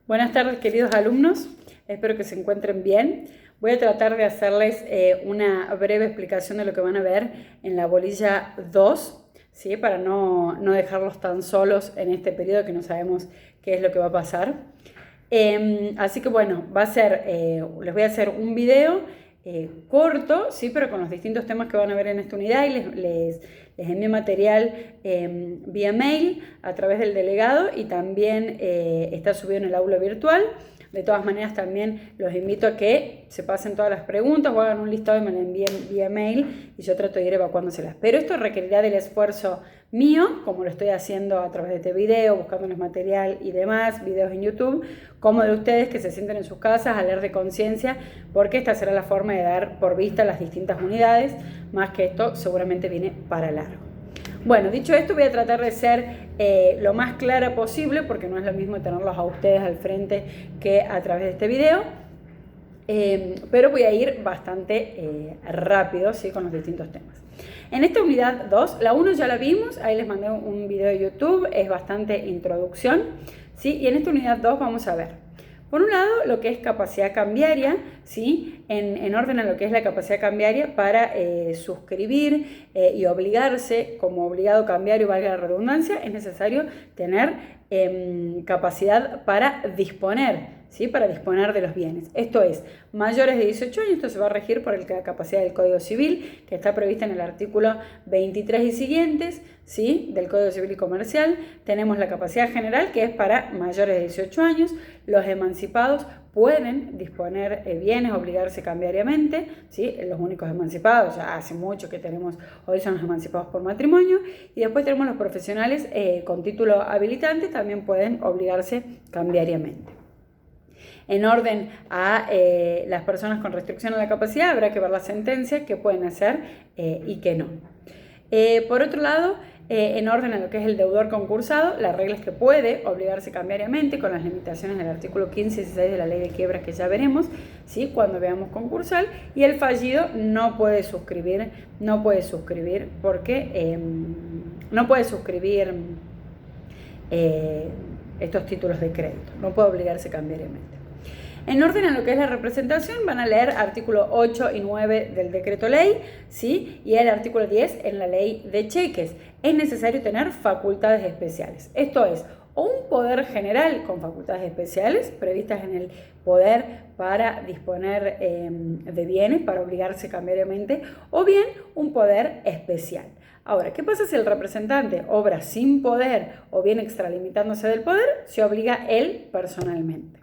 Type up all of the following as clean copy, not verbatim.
Buenas tardes, queridos alumnos. Espero que se encuentren bien. Voy a tratar de hacerles una breve explicación de lo que van a ver en la bolilla 2, ¿sí? Para no dejarlos tan solos en este periodo que no sabemos qué es lo que va a pasar. Así que bueno, les voy a hacer un video corto, ¿sí? Pero con los distintos temas que van a ver en esta unidad y les envío material vía mail a través del delegado y también está subido en el aula virtual. De todas maneras, también los invito a que se pasen todas las preguntas o hagan un listado y me lo envíen vía mail y yo trato de ir evacuándoselas. Pero esto requerirá del esfuerzo mío, como lo estoy haciendo a través de este video, buscándoles material y demás, videos en YouTube, como de ustedes que se sienten en sus casas a leer de conciencia, porque esta será la forma de dar por vista las distintas unidades, más que esto seguramente viene para largo. Bueno, dicho esto, voy a tratar de ser lo más clara posible, porque no es lo mismo tenerlos a ustedes al frente que a través de este video, pero voy a ir bastante rápido, ¿sí? Con los distintos temas. En esta unidad 2, la 1 ya la vimos, ahí les mandé un video de YouTube, es bastante introducción, ¿sí? Y en esta unidad 2 vamos a ver, por un lado, lo que es capacidad cambiaria, ¿sí? En orden a lo que es la capacidad cambiaria para suscribir y obligarse, como obligado cambiario, valga la redundancia, es necesario tener capacidad para disponer, ¿sí? Para disponer de los bienes. Esto es, mayores de 18 años, esto se va a regir por la capacidad del Código Civil, que está prevista en el artículo 23 y siguientes, ¿sí? Del Código Civil y Comercial. Tenemos la capacidad general, que es para mayores de 18 años. Los emancipados pueden disponer bienes, obligarse cambiariamente, ¿sí? Los únicos emancipados, ya hace mucho que tenemos, hoy son los emancipados por matrimonio, y después tenemos los profesionales con título habilitante, también pueden obligarse cambiariamente. En orden a las personas con restricción a la capacidad, habrá que ver las sentencias, qué pueden hacer y qué no. Por otro lado, en orden a lo que es el deudor concursado, la regla es que puede obligarse cambiariamente con las limitaciones del artículo 15 y 16 de la ley de quiebras que ya veremos, ¿sí? Cuando veamos concursal, y el fallido no puede suscribir porque no puede suscribir estos títulos de crédito, no puede obligarse cambiariamente. En orden a lo que es la representación, van a leer artículo 8 y 9 del decreto ley, ¿sí? Y el artículo 10 en la ley de cheques. Es necesario tener facultades especiales. Esto es, o un poder general con facultades especiales previstas en el poder para disponer de bienes, para obligarse cambiariamente, o bien un poder especial. Ahora, ¿qué pasa si el representante obra sin poder o bien extralimitándose del poder? Se obliga él personalmente.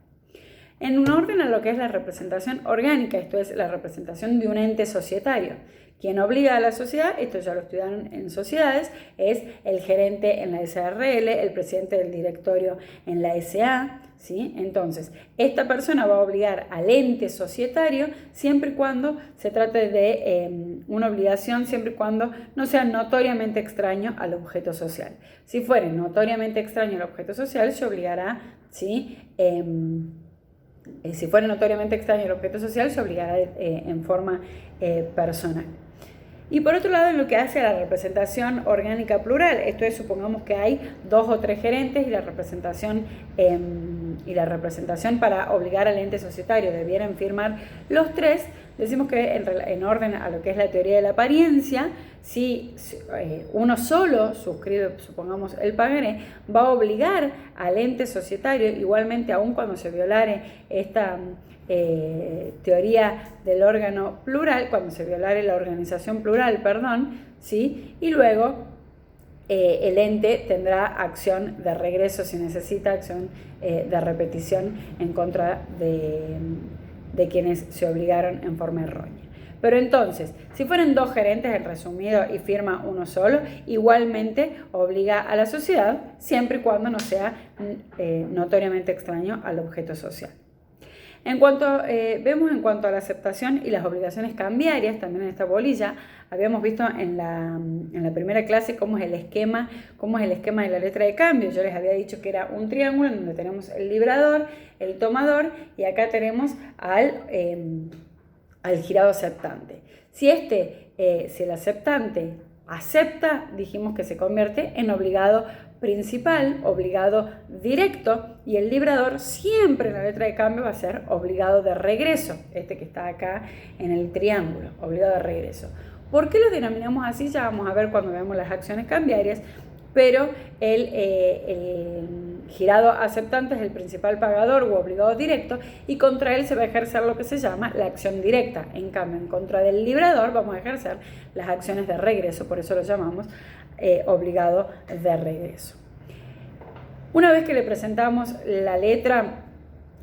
En un orden a lo que es la representación orgánica, esto es la representación de un ente societario. Quien obliga a la sociedad, esto ya lo estudiaron en sociedades, es el gerente en la SRL, el presidente del directorio en la SA, ¿sí? Entonces, esta persona va a obligar al ente societario siempre y cuando se trate de una obligación, siempre y cuando no sea notoriamente extraño al objeto social. Si fuera notoriamente extraño al objeto social, se obligará, ¿sí? Si fuera notoriamente extraño el objeto social, se obligará en forma personal. Y por otro lado, en lo que hace a la representación orgánica plural, esto es, supongamos que hay 2 o 3 gerentes y la representación para obligar al ente societario debieran firmar los 3, decimos que en orden a lo que es la teoría de la apariencia, si uno solo suscribe, supongamos, el pagaré, va a obligar al ente societario, igualmente aun cuando se violare esta teoría del órgano plural, cuando se violare la organización plural, ¿sí? Y luego el ente tendrá acción de regreso si necesita, acción de repetición en contra de quienes se obligaron en forma errónea. Pero entonces, si fueran 2 gerentes, en resumido, y firma uno solo, igualmente obliga a la sociedad, siempre y cuando no sea notoriamente extraño al objeto social. Vemos en cuanto a la aceptación y las obligaciones cambiarias, también en esta bolilla, habíamos visto en la primera clase cómo es el esquema de la letra de cambio. Yo les había dicho que era un triángulo en donde tenemos el librador, el tomador, y acá tenemos al girado aceptante. Si el aceptante acepta, dijimos que se convierte en obligado principal, obligado directo, y el librador siempre en la letra de cambio va a ser obligado de regreso, este que está acá en el triángulo, obligado de regreso. ¿Por qué lo denominamos así? Ya vamos a ver cuando veamos las acciones cambiarias, pero el girado aceptante es el principal pagador o obligado directo y contra él se va a ejercer lo que se llama la acción directa. En cambio, en contra del librador vamos a ejercer las acciones de regreso, por eso lo llamamos obligado de regreso. Una vez que le presentamos la letra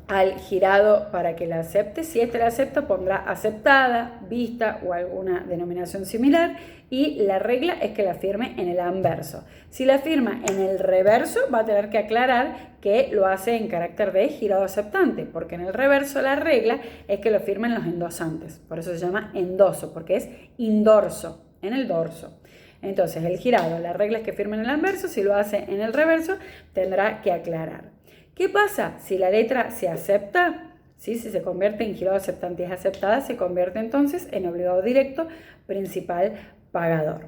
al girado para que la acepte, si éste la acepta pondrá aceptada, vista o alguna denominación similar, y la regla es que la firme en el anverso. Si la firma en el reverso va a tener que aclarar que lo hace en carácter de girado aceptante, porque en el reverso la regla es que lo firmen los endosantes, por eso se llama endoso, porque es indorso, en el dorso. Entonces el girado, la regla es que firme en el anverso, si lo hace en el reverso tendrá que aclarar. ¿Qué pasa? Si la letra se acepta, ¿sí? Si se convierte en girado aceptante y es aceptada, se convierte entonces en obligado directo, principal pagador.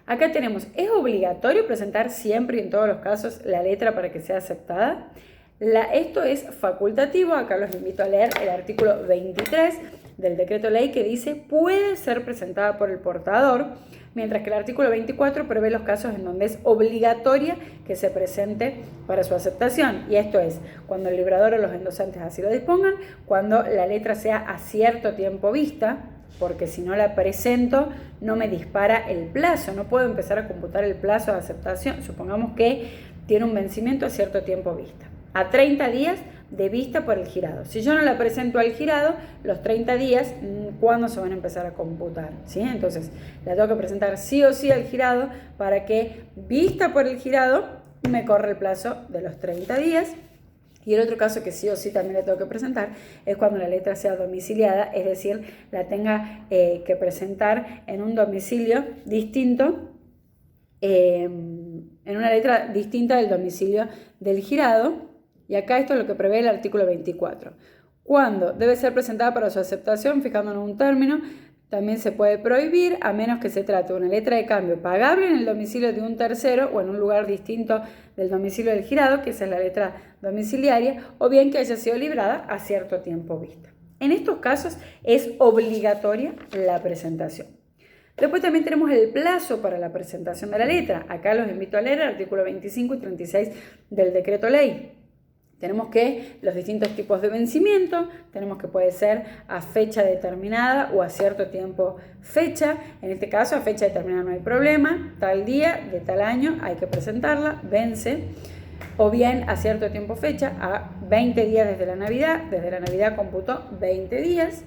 Acá tenemos, ¿es obligatorio presentar siempre y en todos los casos la letra para que sea aceptada? Esto es facultativo, acá los invito a leer el artículo 23 del decreto ley que dice puede ser presentada por el portador, mientras que el artículo 24 prevé los casos en donde es obligatoria que se presente para su aceptación. Y esto es cuando el librador o los endosantes así lo dispongan, cuando la letra sea a cierto tiempo vista, porque si no la presento no me dispara el plazo, no puedo empezar a computar el plazo de aceptación. Supongamos que tiene un vencimiento a cierto tiempo vista, a 30 días de vista por el girado. Si yo no la presento al girado, los 30 días, ¿cuándo se van a empezar a computar? ¿Sí? Entonces, la tengo que presentar sí o sí al girado para que, vista por el girado, me corre el plazo de los 30 días. Y el otro caso que sí o sí también le tengo que presentar es cuando la letra sea domiciliada, es decir, la tenga que presentar en un domicilio distinto, en una letra distinta del domicilio del girado. Y acá esto es lo que prevé el artículo 24. Cuando debe ser presentada para su aceptación, fijándonos un término, también se puede prohibir a menos que se trate de una letra de cambio pagable en el domicilio de un tercero o en un lugar distinto del domicilio del girado, que esa es la letra domiciliaria, o bien que haya sido librada a cierto tiempo vista. En estos casos es obligatoria la presentación. Después también tenemos el plazo para la presentación de la letra. Acá los invito a leer el artículo 25 y 36 del decreto ley. Tenemos que los distintos tipos de vencimiento, tenemos que puede ser a fecha determinada o a cierto tiempo fecha. En este caso a fecha determinada no hay problema, tal día de tal año hay que presentarla, vence. O bien a cierto tiempo fecha, a 20 días desde la Navidad computó 20 días.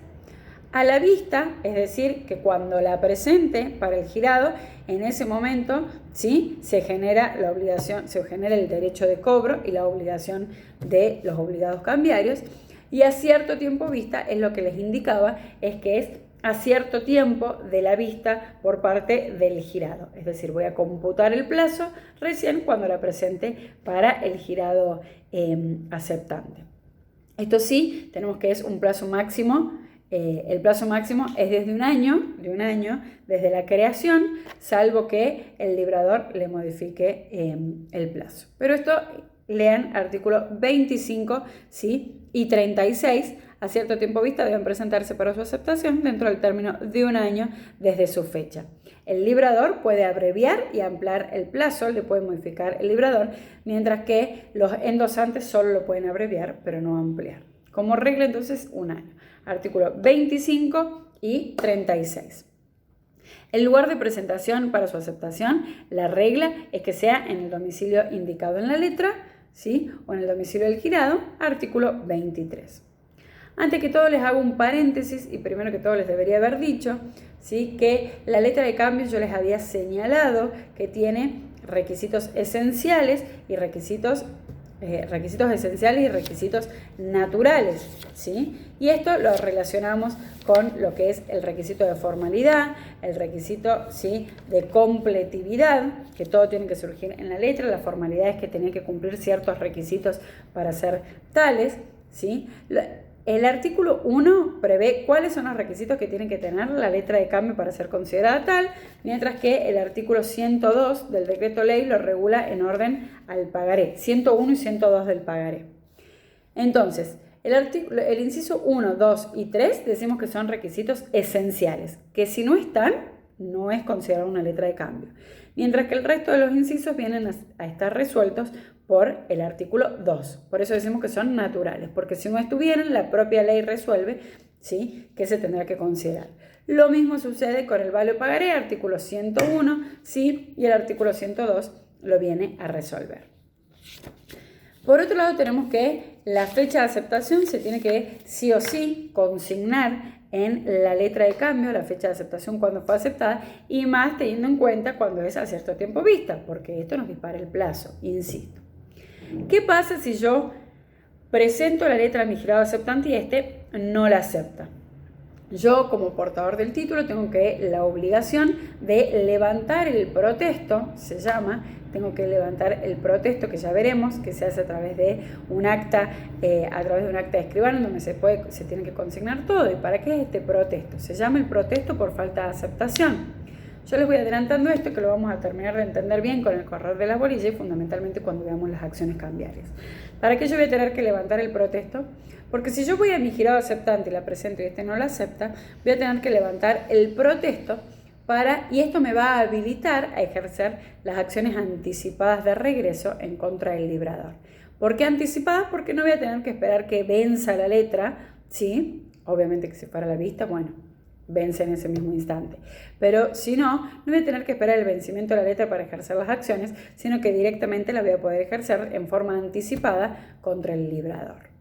A la vista, es decir, que cuando la presente para el girado, en ese momento ¿sí? se genera la obligación, se genera el derecho de cobro y la obligación de los obligados cambiarios. Y a cierto tiempo vista es lo que les indicaba, es que es a cierto tiempo de la vista por parte del girado. Es decir, voy a computar el plazo recién cuando la presente para el girado aceptante. Esto sí, tenemos que es un plazo máximo. El plazo máximo es desde un año desde la creación, salvo que el librador le modifique el plazo. Pero esto lean artículo 25 ¿sí? y 36. A cierto tiempo vista deben presentarse para su aceptación dentro del término de un año desde su fecha. El librador puede abreviar y ampliar el plazo, le puede modificar el librador, mientras que los endosantes solo lo pueden abreviar, pero no ampliar. Como regla, entonces, un año. Artículo 25 y 36. El lugar de presentación para su aceptación, la regla es que sea en el domicilio indicado en la letra, ¿sí? O en el domicilio del girado, artículo 23. Antes que todo les hago un paréntesis y primero que todo les debería haber dicho, ¿sí? Que la letra de cambio yo les había señalado que tiene requisitos esenciales y requisitos esenciales y requisitos naturales, ¿sí? Y esto lo relacionamos con lo que es el requisito de formalidad, el requisito ¿sí? de completividad, que todo tiene que surgir en la letra. La formalidad es que tenía que cumplir ciertos requisitos para ser tales, ¿sí? El artículo 1 prevé cuáles son los requisitos que tiene que tener la letra de cambio para ser considerada tal, mientras que el artículo 102 del decreto ley lo regula en orden al pagaré, 101 y 102 del pagaré. Entonces, el inciso 1, 2 y 3 decimos que son requisitos esenciales, que si no están, no es considerado una letra de cambio. Mientras que el resto de los incisos vienen a estar resueltos por el artículo 2. Por eso decimos que son naturales, porque si no estuvieran, la propia ley resuelve, ¿sí?, que se tendrá que considerar. Lo mismo sucede con el vale o pagaré, artículo 101, ¿sí?, y el artículo 102 lo viene a resolver. Por otro lado, tenemos que la fecha de aceptación se tiene que sí o sí consignar en la letra de cambio, la fecha de aceptación cuando fue aceptada, y más teniendo en cuenta cuando es a cierto tiempo vista, porque esto nos dispara el plazo, insisto. ¿Qué pasa si yo presento la letra a mi jurado aceptante y este no la acepta? Yo, como portador del título, tengo la obligación de levantar el protesto, se llama, tengo que levantar el protesto, que ya veremos, que se hace a través de un acta, de escribano, donde se tiene que consignar todo. ¿Y para qué es este protesto? Se llama el protesto por falta de aceptación. Yo les voy adelantando esto, que lo vamos a terminar de entender bien con el correr de la bolilla y fundamentalmente cuando veamos las acciones cambiarias. ¿Para qué yo voy a tener que levantar el protesto? Porque si yo voy a mi jurado aceptante y la presento y este no la acepta, voy a tener que levantar el protesto y esto me va a habilitar a ejercer las acciones anticipadas de regreso en contra del librador. ¿Por qué anticipadas? Porque no voy a tener que esperar que venza la letra, ¿sí? Obviamente que si fuera la vista, bueno, vence en ese mismo instante. Pero si no, no voy a tener que esperar el vencimiento de la letra para ejercer las acciones, sino que directamente la voy a poder ejercer en forma anticipada contra el librador.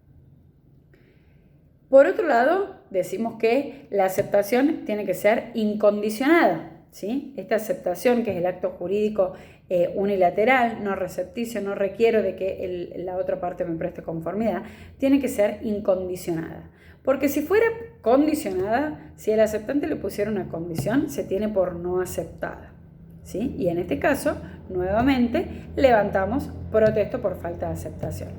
Por otro lado, decimos que la aceptación tiene que ser incondicionada, ¿sí? Esta aceptación, que es el acto jurídico unilateral, no recepticio, no requiero de que la otra parte me preste conformidad, tiene que ser incondicionada. Porque si fuera condicionada, si al aceptante le pusiera una condición, se tiene por no aceptada, ¿sí? Y en este caso, nuevamente, levantamos protesto por falta de aceptación.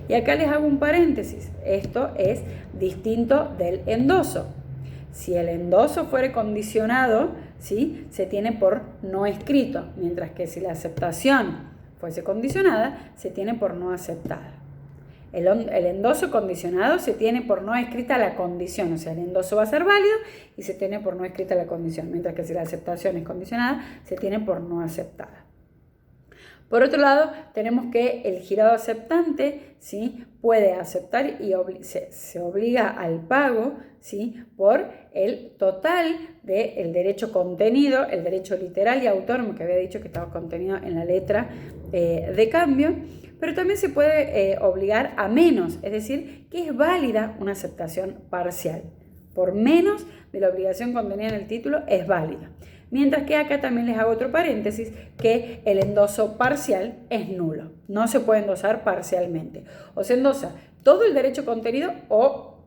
Y acá les hago un paréntesis. Esto es distinto del endoso. Si el endoso fuera condicionado, ¿sí?, se tiene por no escrito, mientras que si la aceptación fuese condicionada, se tiene por no aceptada. El endoso condicionado se tiene por no escrita la condición, o sea, el endoso va a ser válido y se tiene por no escrita la condición, mientras que si la aceptación es condicionada, se tiene por no aceptada. Por otro lado, tenemos que el jurado aceptante, ¿sí?, puede aceptar y se obliga al pago, ¿sí?, por el total del derecho contenido, el derecho literal y autónomo que había dicho que estaba contenido en la letra de cambio, pero también se puede obligar a menos, es decir, que es válida una aceptación parcial. Por menos de la obligación contenida en el título es válida. Mientras que acá también les hago otro paréntesis, que el endoso parcial es nulo. No se puede endosar parcialmente. O se endosa todo el derecho contenido o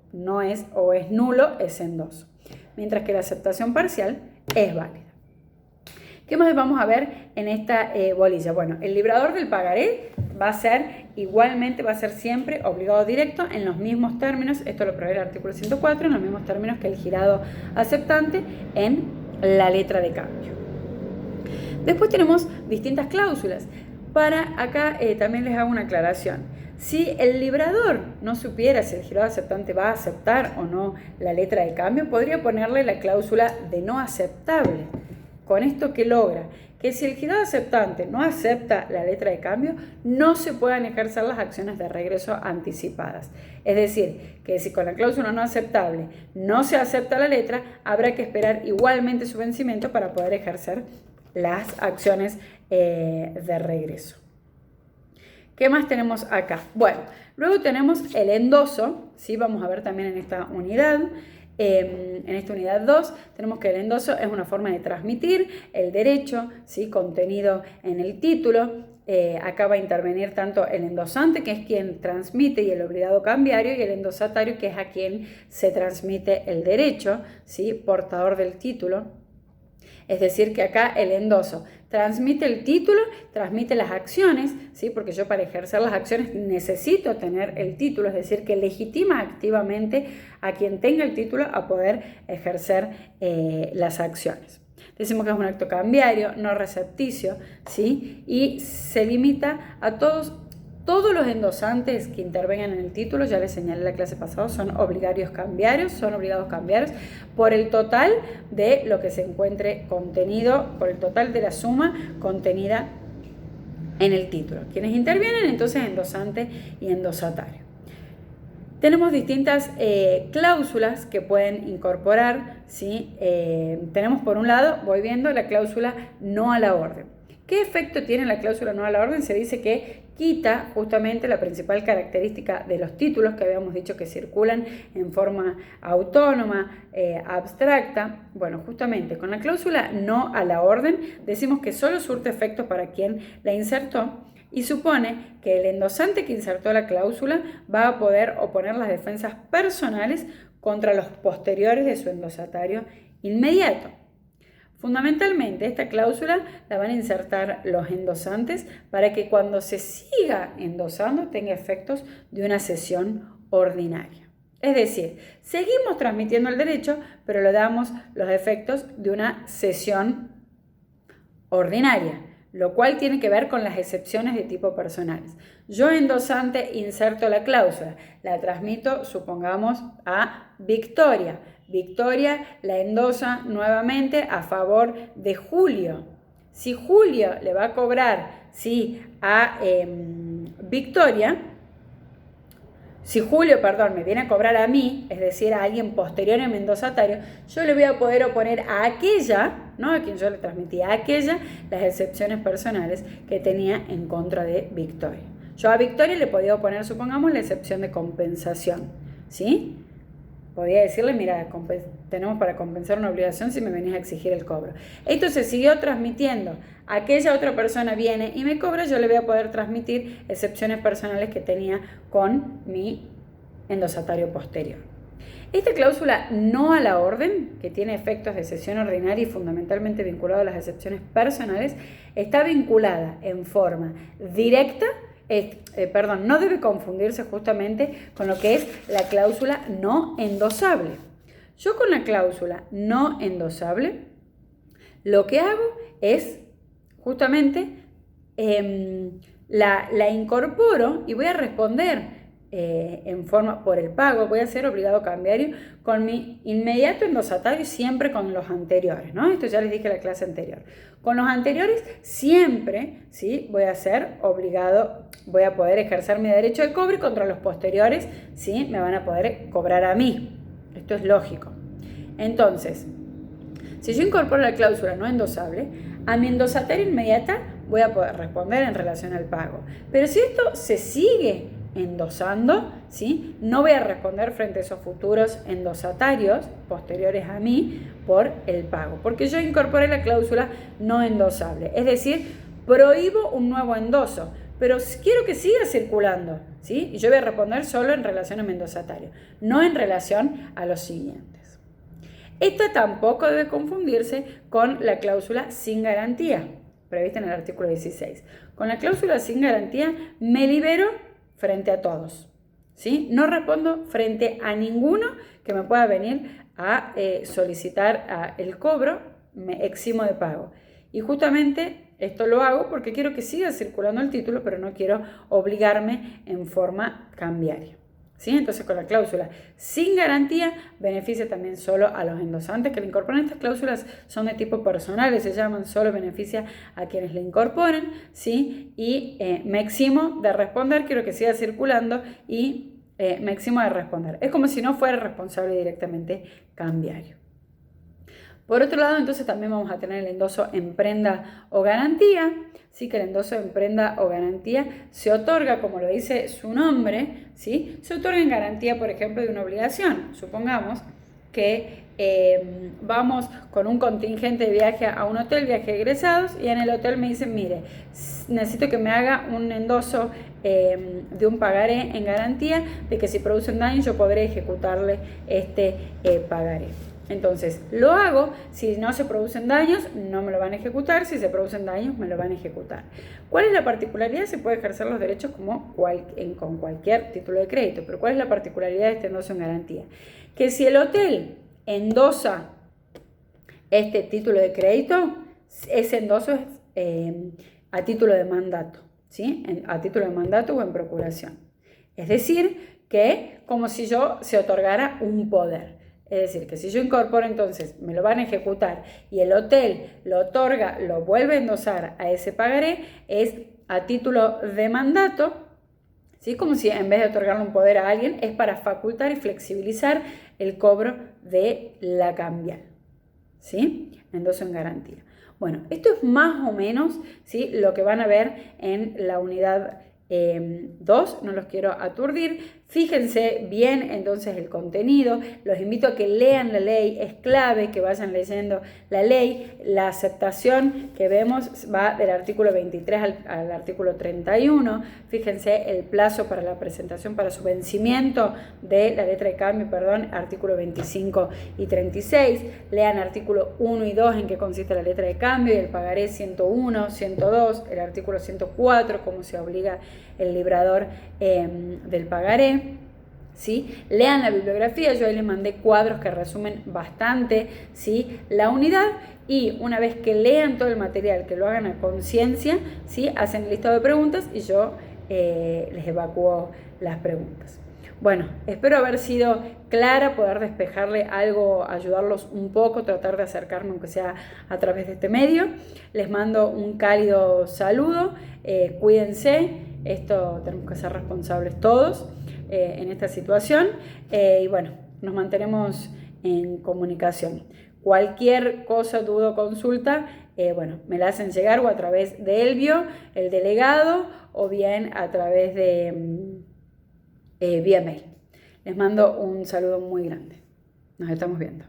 es nulo ese endoso. Mientras que la aceptación parcial es válida. ¿Qué más vamos a ver en esta bolilla? Bueno, el librador del pagaré va a ser siempre obligado directo en los mismos términos, esto lo prevé el artículo 104, en los mismos términos que el jurado aceptante en la letra de cambio. Después tenemos distintas cláusulas. Acá también les hago una aclaración. Si el librador no supiera si el jurado aceptante va a aceptar o no la letra de cambio, podría ponerle la cláusula de no aceptable. ¿Con esto qué logra? Que si el jurado aceptante no acepta la letra de cambio, no se puedan ejercer las acciones de regreso anticipadas. Es decir, que si con la cláusula no aceptable no se acepta la letra, habrá que esperar igualmente su vencimiento para poder ejercer las acciones de regreso. ¿Qué más tenemos acá? Bueno, luego tenemos el endoso, ¿sí? Vamos a ver también en esta unidad. En esta unidad 2 tenemos que el endoso es una forma de transmitir el derecho, ¿sí?, contenido en el título. Acá va a intervenir tanto el endosante, que es quien transmite, y el obligado cambiario, y el endosatario, que es a quien se transmite el derecho, ¿sí?, portador del título. Es decir, que acá el endoso transmite el título, transmite las acciones, ¿sí? Porque yo para ejercer las acciones necesito tener el título, es decir, que legitima activamente a quien tenga el título a poder ejercer las acciones. Decimos que es un acto cambiario, no recepticio, ¿sí? Y se limita a todos los endosantes que intervengan en el título, ya les señalé la clase pasada, son obligados cambiarios por el total de lo que se encuentre contenido, por el total de la suma contenida en el título. Quienes intervienen entonces endosante y endosatario. Tenemos distintas cláusulas que pueden incorporar, ¿sí? Tenemos por un lado, voy viendo, la cláusula no a la orden. ¿Qué efecto tiene la cláusula no a la orden? Se dice que quita justamente la principal característica de los títulos que habíamos dicho que circulan en forma autónoma, abstracta. Bueno, justamente con la cláusula no a la orden decimos que solo surte efectos para quien la insertó y supone que el endosante que insertó la cláusula va a poder oponer las defensas personales contra los posteriores de su endosatario inmediato. Fundamentalmente, esta cláusula la van a insertar los endosantes para que cuando se siga endosando tenga efectos de una cesión ordinaria. Es decir, seguimos transmitiendo el derecho, pero le damos los efectos de una cesión ordinaria, lo cual tiene que ver con las excepciones de tipo personales. Yo, endosante, inserto la cláusula, la transmito, supongamos, a Victoria. Victoria la endosa nuevamente a favor de Julio. Si Julio le va a cobrar a Victoria, si Julio, me viene a cobrar a mí, es decir, a alguien posterior en mi endosatario, yo le voy a poder oponer a aquella, no a quien yo le transmití, a aquella, las excepciones personales que tenía en contra de Victoria. Yo a Victoria le podía oponer, supongamos, la excepción de compensación, ¿sí? Podía decirle, mira, tenemos para compensar una obligación si me venís a exigir el cobro. Entonces siguió transmitiendo. Aquella otra persona viene y me cobra, yo le voy a poder transmitir excepciones personales que tenía con mi endosatario posterior. Esta cláusula no a la orden, que tiene efectos de cesión ordinaria y fundamentalmente vinculado a las excepciones personales, está vinculada en forma directa, no debe confundirse justamente con lo que es la cláusula no endosable. Yo con la cláusula no endosable, lo que hago es justamente la incorporo y voy a responder en forma por el pago, voy a ser obligado cambiario con mi inmediato endosatario y siempre con los anteriores, ¿no? Esto ya les dije en la clase anterior. Con los anteriores siempre, ¿sí? Voy a ser obligado, voy a poder ejercer mi derecho de cobro y contra los posteriores, ¿sí? Me van a poder cobrar a mí. Esto es lógico. Entonces, si yo incorporo la cláusula no endosable, a mi endosatario inmediata voy a poder responder en relación al pago. Pero si esto se sigue endosando, ¿sí? No voy a responder frente a esos futuros endosatarios posteriores a mí por el pago, porque yo incorporé la cláusula no endosable, es decir, prohíbo un nuevo endoso, pero quiero que siga circulando, ¿sí? Y yo voy a responder solo en relación a mi endosatario, no en relación a los siguientes. Esta tampoco debe confundirse con la cláusula sin garantía, prevista en el artículo 16. Con la cláusula sin garantía me libero frente a todos, ¿sí? No respondo frente a ninguno que me pueda venir a solicitar el cobro, me eximo de pago. Y justamente esto lo hago porque quiero que siga circulando el título, pero no quiero obligarme en forma cambiaria, ¿sí? Entonces con la cláusula sin garantía beneficia también solo a los endosantes que le incorporan. Estas cláusulas son de tipo personal, se llaman, solo beneficia a quienes le incorporen, ¿sí? Y me eximo de responder, quiero que siga circulando y me eximo de responder. Es como si no fuera responsable directamente cambiario. Por otro lado, entonces también vamos a tener el endoso en prenda o garantía. Sí, que el endoso en prenda o garantía se otorga, como lo dice su nombre, ¿sí? Se otorga en garantía, por ejemplo, de una obligación. Supongamos que vamos con un contingente de viaje a un hotel, viaje de egresados, y en el hotel me dicen, mire, necesito que me haga un endoso de un pagaré en garantía de que si producen daño yo podré ejecutarle este pagaré. Entonces, lo hago, si no se producen daños, no me lo van a ejecutar, si se producen daños, me lo van a ejecutar. ¿Cuál es la particularidad? Se puede ejercer los derechos como con cualquier título de crédito, pero ¿cuál es la particularidad de este endoso en garantía? Que si el hotel endosa este título de crédito, ese endoso es a título de mandato, ¿sí? A título de mandato o en procuración. Es decir, que como si yo se otorgara un poder. Es decir, que si yo incorporo, entonces me lo van a ejecutar y el hotel lo otorga, lo vuelve a endosar a ese pagaré, es a título de mandato, ¿sí? Como si en vez de otorgarle un poder a alguien, es para facultar y flexibilizar el cobro de la cambial, ¿sí? Endoso en garantía. Bueno, esto es más o menos, ¿sí?, lo que van a ver en la unidad 2, no los quiero aturdir. Fíjense bien entonces el contenido, los invito a que lean la ley, es clave que vayan leyendo la ley. La aceptación que vemos va del artículo 23 al artículo 31. Fíjense el plazo para la presentación, para su vencimiento de la letra de cambio, artículo 25 y 36. Lean artículo 1 y 2 en qué consiste la letra de cambio y el pagaré 101, 102, el artículo 104, cómo se obliga el librador del pagaré, ¿sí? Lean la bibliografía, yo ahí les mandé cuadros que resumen bastante, ¿sí?, la unidad, y una vez que lean todo el material, que lo hagan a conciencia, ¿sí?, hacen el listado de preguntas y yo les evacúo las preguntas. Bueno, espero haber sido clara, poder despejarle algo, ayudarlos un poco, tratar de acercarme aunque sea a través de este medio. Les mando un cálido saludo, cuídense, esto tenemos que ser responsables todos en esta situación, y bueno, nos mantenemos en comunicación. Cualquier cosa, duda o consulta, bueno, me la hacen llegar o a través de Elvio, el delegado, o bien a través de vía mail. Les mando un saludo muy grande. Nos estamos viendo.